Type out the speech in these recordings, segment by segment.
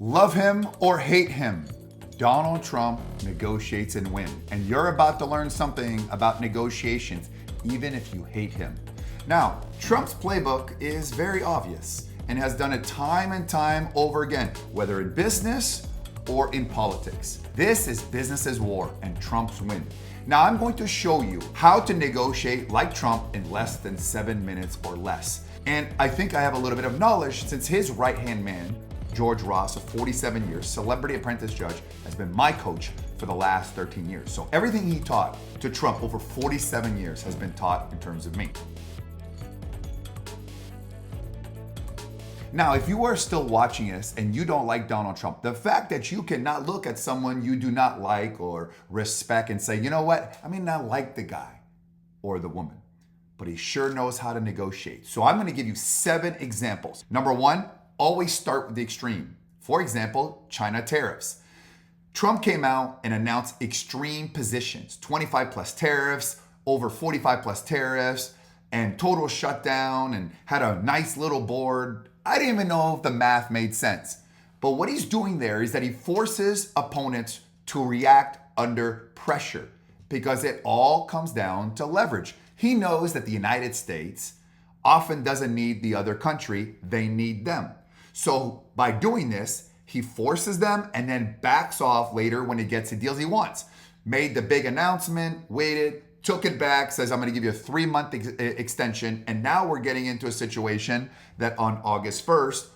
Love him or hate him, Donald Trump negotiates and wins. And you're about to learn something about negotiations, even if you hate him. Now, Trump's playbook is very obvious and has done it time and time over again, whether in business or in politics. This is business as war and Trump's win. Now, I'm going to show you how to negotiate like Trump in less than 7 minutes or less. And I think I have a little bit of knowledge since his right-hand man, George Ross, of 47 years, celebrity apprentice judge, has been my coach for the last 13 years. So everything he taught to Trump over 47 years has been taught in terms of me. Now, if you are still watching this and you don't like Donald Trump, the fact that you cannot look at someone you do not like or respect and say, you know what, I may not like the guy or the woman, but he sure knows how to negotiate. So I'm going to give you 7 examples. Number 1, always start with the extreme. For example, China tariffs. Trump came out and announced extreme positions, 25 plus tariffs, over 45 plus tariffs, and total shutdown, and had a nice little board. I didn't even know if the math made sense. But what he's doing there is that he forces opponents to react under pressure because it all comes down to leverage. He knows that the United States often doesn't need the other country, they need them. So by doing this, he forces them and then backs off later when he gets the deals he wants. Made the big announcement, waited, took it back, says, I'm going to give you a 3-month extension. And now we're getting into a situation that on August 1st,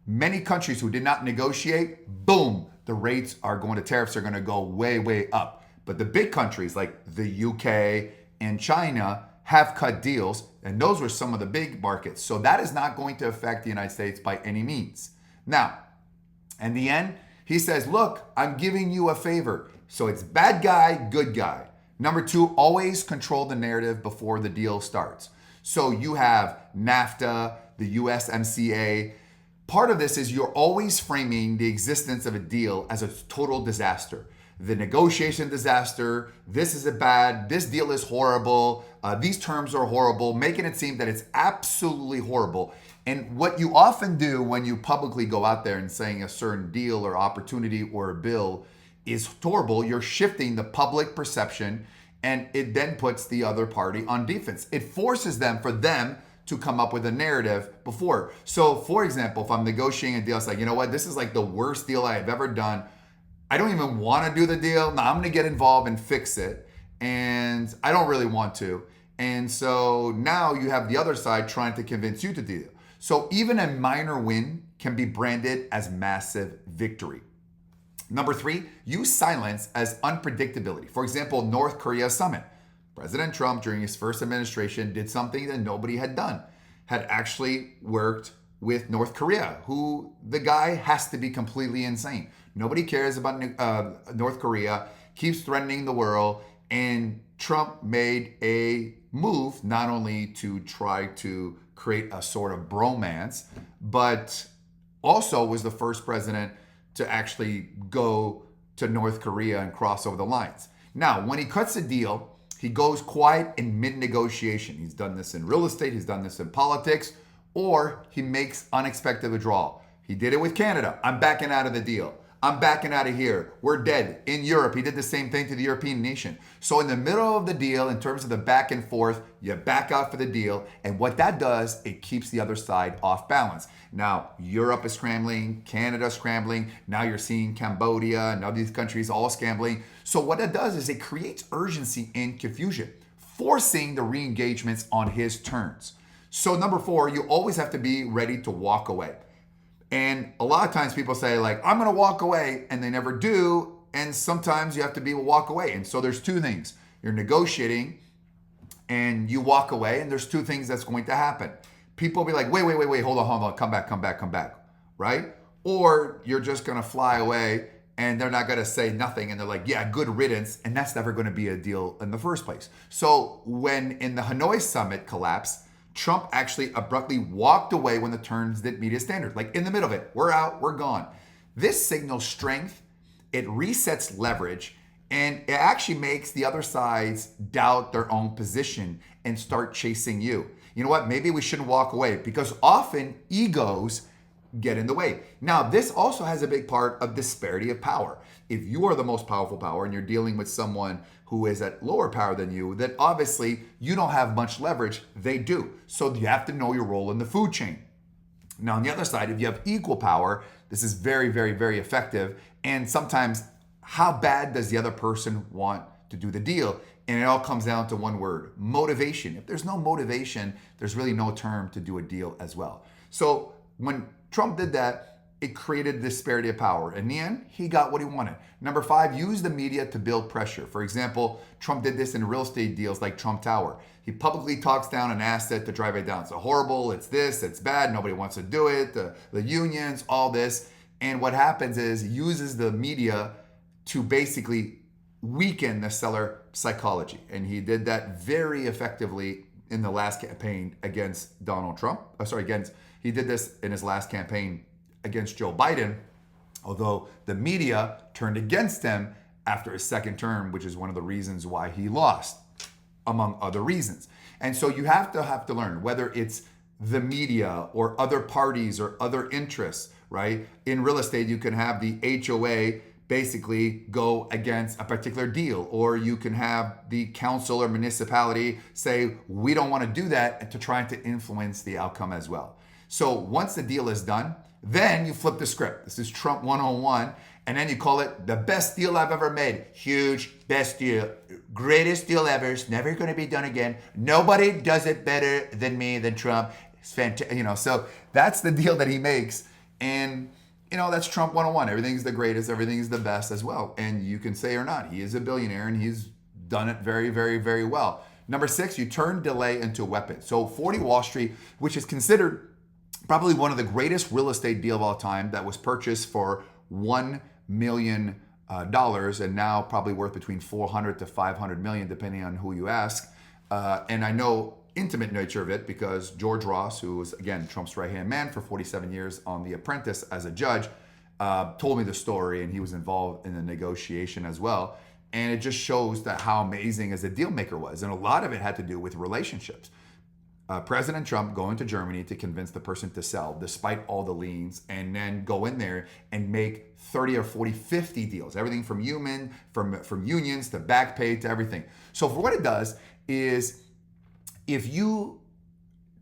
many countries who did not negotiate, boom, the rates are going to, tariffs are going to go way, way up. But the big countries like the UK and China have cut deals, and those were some of the big markets. So that is not going to affect the United States by any means. Now, in the end, he says, look, I'm giving you a favor. So it's bad guy, good guy. Number 2, always control the narrative before the deal starts. So you have NAFTA, the USMCA. Part of this is you're always framing the existence of a deal as a total disaster. The negotiation disaster, this deal is horrible, these terms are horrible, making it seem that it's absolutely horrible. And what you often do when you publicly go out there and saying a certain deal or opportunity or a bill is horrible, you're shifting the public perception, and it then puts the other party on defense. It forces them to come up with a narrative before. So for example, if I'm negotiating a deal, it's like, you know what, this is like the worst deal I have ever done. I don't even want to do the deal. Now I'm going to get involved and fix it. And I don't really want to. And so now you have the other side trying to convince you to do it. So even a minor win can be branded as massive victory. Number 3, use silence as unpredictability. For example, North Korea summit. President Trump, during his first administration, did something that nobody had done. Had actually worked with North Korea, who the guy has to be completely insane. Nobody cares about North Korea, keeps threatening the world, and Trump made a move not only to try to create a sort of bromance, but also was the first president to actually go to North Korea and cross over the lines. Now, when he cuts a deal, he goes quiet in mid-negotiation. He's done this in real estate, he's done this in politics, or he makes unexpected withdrawal. He did it with Canada. I'm backing out of the deal. I'm backing out of here. We're dead. In Europe, he did the same thing to the European nation. So in the middle of the deal, in terms of the back and forth, you back out for the deal. And what that does, it keeps the other side off balance. Now, Europe is scrambling, Canada is scrambling. Now you're seeing Cambodia and other these countries all scrambling. So what that does is it creates urgency and confusion, forcing the re-engagements on his terms. So number 4, you always have to be ready to walk away. And a lot of times people say like, I'm going to walk away, and they never do. And sometimes you have to be walk away. And so there's 2 things. You're negotiating and you walk away, and there's 2 things that's going to happen. People will be like, wait, hold on, come back, right? Or you're just going to fly away and they're not going to say nothing. And they're like, yeah, good riddance. And that's never going to be a deal in the first place. So when in the Hanoi summit collapsed, Trump actually abruptly walked away when the terms didn't meet his standard. Like in the middle of it, we're out, we're gone. This signals strength, it resets leverage, and it actually makes the other sides doubt their own position and start chasing you. You know what? Maybe we shouldn't walk away, because often egos get in the way. Now, this also has a big part of disparity of power. If you are the most powerful power and you're dealing with someone who is at lower power than you, then obviously you don't have much leverage. They do. So you have to know your role in the food chain. Now, on the other side, if you have equal power, this is very, very, very effective. And sometimes, how bad does the other person want to do the deal? And it all comes down to one word: motivation. If there's no motivation, there's really no term to do a deal as well. So when Trump did that, it created disparity of power. In the end, he got what he wanted. Number 5, use the media to build pressure. For example, Trump did this in real estate deals like Trump Tower. He publicly talks down an asset to drive it down. It's horrible, it's this, it's bad, nobody wants to do it, the unions, all this. And what happens is he uses the media to basically weaken the seller psychology. And he did that very effectively in the last campaign against Donald Trump. He did this in his last campaign against Joe Biden, although the media turned against him after his second term, which is one of the reasons why he lost, among other reasons. And so you have to learn, whether it's the media or other parties or other interests, right? In real estate, you can have the HOA basically go against a particular deal, or you can have the council or municipality say, we don't want to do that, to try to influence the outcome as well. So once the deal is done, then you flip the script. This is Trump 101. And then you call it the best deal I've ever made. Huge, best deal, greatest deal ever. It's never going to be done again. Nobody does it better than me, than Trump. It's fantastic. So that's the deal that he makes. And, that's Trump 101. Everything's the greatest. Everything's the best as well. And you can say or not, he is a billionaire and he's done it very, very, very well. Number 6, you turn delay into a weapon. So 40 Wall Street, which is considered probably one of the greatest real estate deal of all time, that was purchased for $1 million and now probably worth between 400 to 500 million, depending on who you ask. And I know intimate nature of it because George Ross, who was, again, Trump's right-hand man for 47 years on The Apprentice as a judge, told me the story, and he was involved in the negotiation as well. And it just shows that how amazing as a deal maker was. And a lot of it had to do with relationships. President Trump going to Germany to convince the person to sell despite all the liens, and then go in there and make 30 or 40, 50 deals, everything from unions to back pay to everything. So for what it does is, if you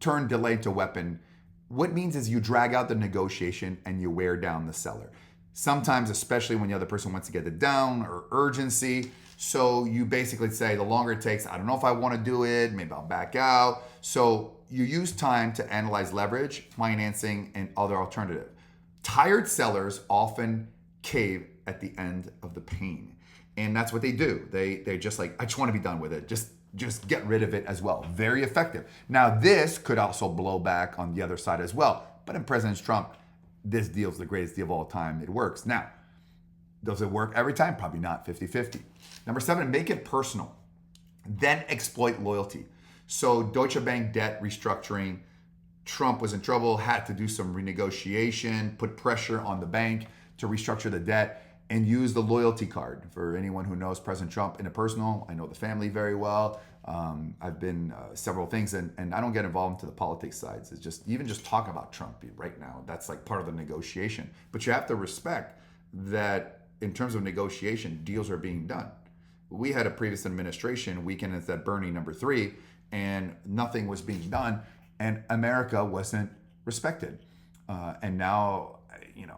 turn delay to weapon, what it means is you drag out the negotiation and you wear down the seller. Sometimes, especially when the other person wants to get it down, or urgency. So you basically say, the longer it takes, I don't know if I want to do it, maybe I'll back out. So you use time to analyze leverage, financing, and other alternatives. Tired sellers often cave at the end of the pain. And that's what they do. They're just like, I just want to be done with it. Just get rid of it as well. Very effective. Now, this could also blow back on the other side as well. But in President Trump, this deal's the greatest deal of all time. It works. Now, does it work every time? Probably not. 50-50. Number 7, make it personal. Then exploit loyalty. So Deutsche Bank debt restructuring. Trump was in trouble, had to do some renegotiation, put pressure on the bank to restructure the debt, and use the loyalty card. For anyone who knows President Trump in a personal, I know the family very well. I've been several things, and I don't get involved into the politics sides. It's just, even just talk about Trump right now, that's like part of the negotiation. But you have to respect that in terms of negotiation, deals are being done. We had a previous administration, weekend at Bernie number 3, and nothing was being done, and America wasn't respected. And now,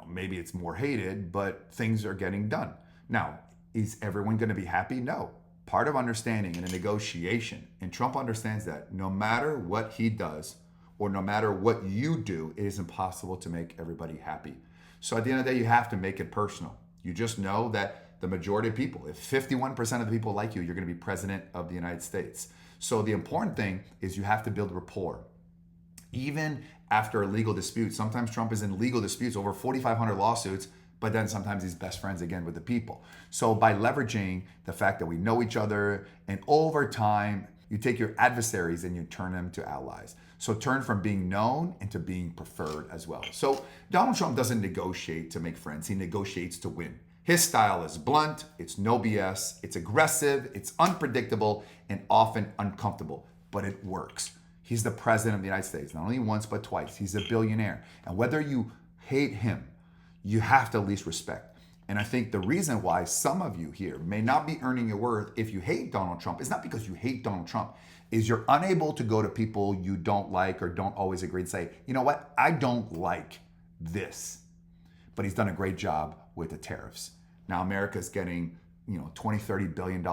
maybe it's more hated, but things are getting done. Now, is everyone going to be happy? No. Part of understanding in a negotiation, and Trump understands that no matter what he does, or no matter what you do, it is impossible to make everybody happy. So at the end of the day, you have to make it personal. You just know that the majority of people, if 51% of the people like you, you're going to be president of the United States. So the important thing is you have to build rapport. Even after a legal dispute, sometimes Trump is in legal disputes, over 4,500 lawsuits, but then sometimes he's best friends again with the people. So by leveraging the fact that we know each other, and over time, you take your adversaries and you turn them to allies. So turn from being known into being preferred as well. So Donald Trump doesn't negotiate to make friends. He negotiates to win. His style is blunt, it's no BS, it's aggressive, it's unpredictable, and often uncomfortable, but it works. He's the president of the United States, not only once, but twice. He's a billionaire. And whether you hate him, you have to at least respect. And I think the reason why some of you here may not be earning your worth if you hate Donald Trump is not because you hate Donald Trump, is you're unable to go to people you don't like or don't always agree and say, you know what, I don't like this. But he's done a great job with the tariffs. Now America's getting, 20, $30 billion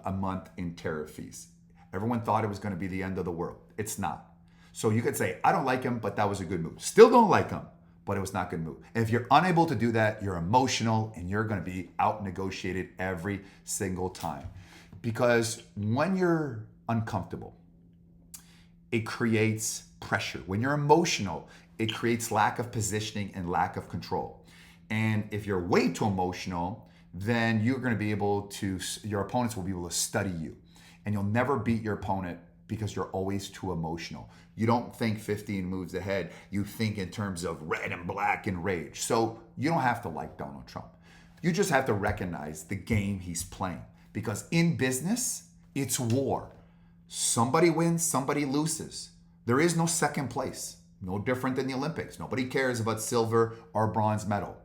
a month in tariff fees. Everyone thought it was going to be the end of the world. It's not. So you could say, I don't like him, but that was a good move. Still don't like him, but it was not a good move. And if you're unable to do that, you're emotional and you're going to be out negotiated every single time. Because when you're uncomfortable, it creates pressure. When you're emotional, it creates lack of positioning and lack of control. And if you're way too emotional, then you're going to be able to, your opponents will be able to study you. And you'll never beat your opponent because you're always too emotional. You don't think 15 moves ahead. You think in terms of red and black and rage. So you don't have to like Donald Trump. You just have to recognize the game he's playing. Because in business, it's war. Somebody wins, somebody loses. There is no second place. No different than the Olympics. Nobody cares about silver or bronze medal.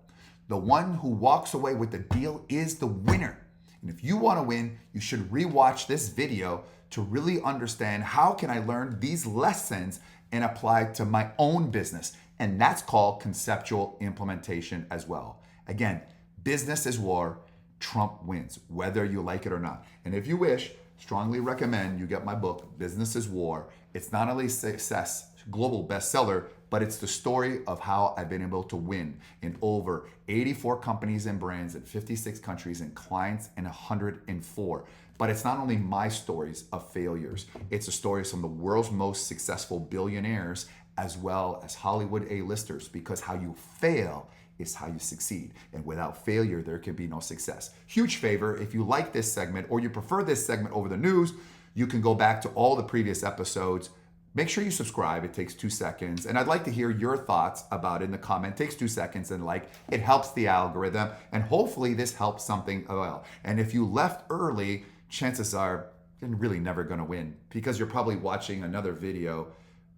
The one who walks away with the deal is the winner. And if you want to win, you should rewatch this video to really understand how can I learn these lessons and apply to my own business. And that's called conceptual implementation as well. Again, business is war. Trump wins, whether you like it or not. And if you wish, strongly recommend you get my book, Business is War. It's not only a success, global bestseller, but it's the story of how I've been able to win in over 84 companies and brands in 56 countries and clients in 104. But it's not only my stories of failures, it's the stories from the world's most successful billionaires as well as Hollywood A-listers, because how you fail is how you succeed. And without failure, there can be no success. Huge favor, if you like this segment or you prefer this segment over the news, you can go back to all the previous episodes. Make sure you subscribe. It takes 2 seconds. And I'd like to hear your thoughts about it in the comment. It takes 2 seconds and it helps the algorithm. And hopefully this helps something well. And if you left early, chances are you're really never going to win because you're probably watching another video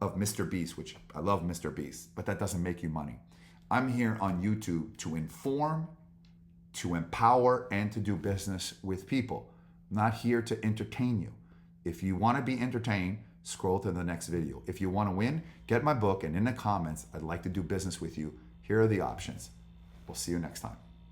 of Mr. Beast, which I love Mr. Beast, but that doesn't make you money. I'm here on YouTube to inform, to empower, and to do business with people. I'm not here to entertain you. If you want to be entertained, scroll to the next video. If you want to win, get my book, and in the comments, I'd like to do business with you. Here are the options. We'll see you next time.